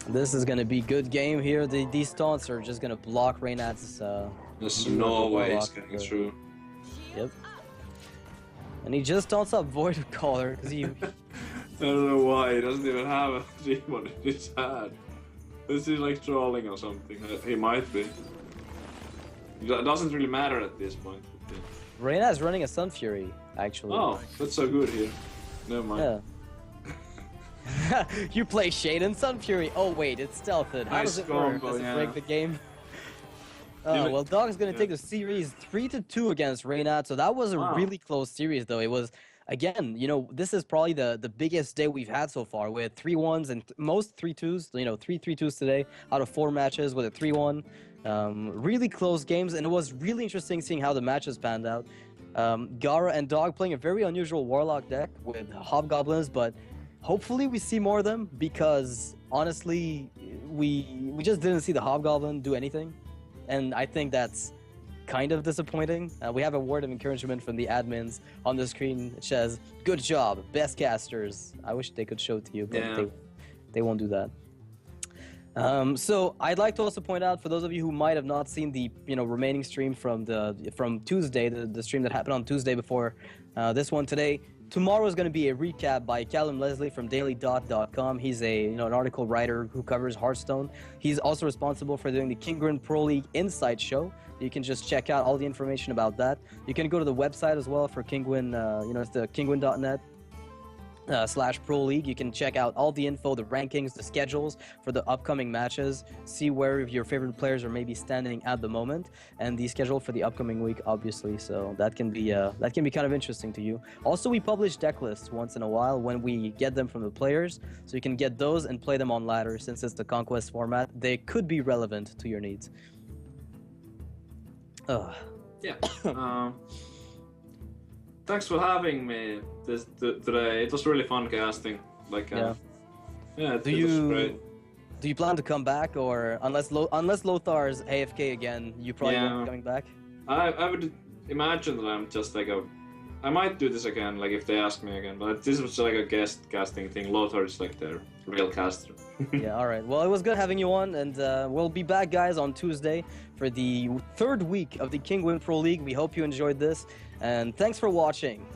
This is gonna be good game here. These taunts are just gonna block Reynad's. There's view of no the way he's Warlock. getting through. Yep. And he just taunts up Void Caller because he. I don't know why, he doesn't even have a demon in his hand. This is like trolling or something. He might be. It doesn't really matter at this point. Reynad's running a Sun Fury, actually. Oh, that's so good here. Never mind. Yeah. You play Shade and Sun Fury. Oh wait, it's stealthed. How Nice does it work? combo, Does it yeah. break the game? Even- Well, Dog's gonna yeah. take the series 3-2 against Reynad. So that was a Wow. really close series, though. It was, again, you know, this is probably the biggest day we've had so far, with 3-1s and most 3-2s. You know, 3-3-2s today out of 4 matches with a 3-1. Really close games, and it was really interesting seeing how the matches panned out. Gara and Dog playing a very unusual Warlock deck with Hobgoblins, but hopefully we see more of them, because honestly, we just didn't see the Hobgoblin do anything, and I think that's kind of disappointing. We have a word of encouragement from the admins on the screen. It says, "Good job, best casters." I wish they could show it to you, but Yeah. they won't do that. So I'd like to also point out, for those of you who might have not seen the remaining stream from Tuesday, the stream that happened on Tuesday before this one today. Tomorrow is going to be a recap by Callum Leslie from dailydot.com. He's an article writer who covers Hearthstone. He's also responsible for doing the Kinguin Pro League Insight Show. You can just check out all the information about that. You can go to the website as well for Kinguin. It's the kinguin.net. /Pro League. You can check out all the info, the rankings, the schedules for the upcoming matches, see where your favorite players are maybe standing at the moment, and the schedule for the upcoming week, obviously. So that can be kind of interesting to you. Also, we publish deck lists once in a while when we get them from the players, so you can get those and play them on ladder. Since it's the Conquest format, they could be relevant to your needs. Yeah. Thanks for having me today. It was really fun casting. Yeah. Yeah. Do it was great. you plan to come back, or unless Lothar's AFK again, you probably won't be coming back? I would imagine that I'm just I might do this again, if they ask me again. But this was like a guest casting thing. Lothar is their real caster. Yeah, all right. Well, it was good having you on, and we'll be back, guys, on Tuesday for the 3rd week of the Kinguin Pro League. We hope you enjoyed this, and thanks for watching.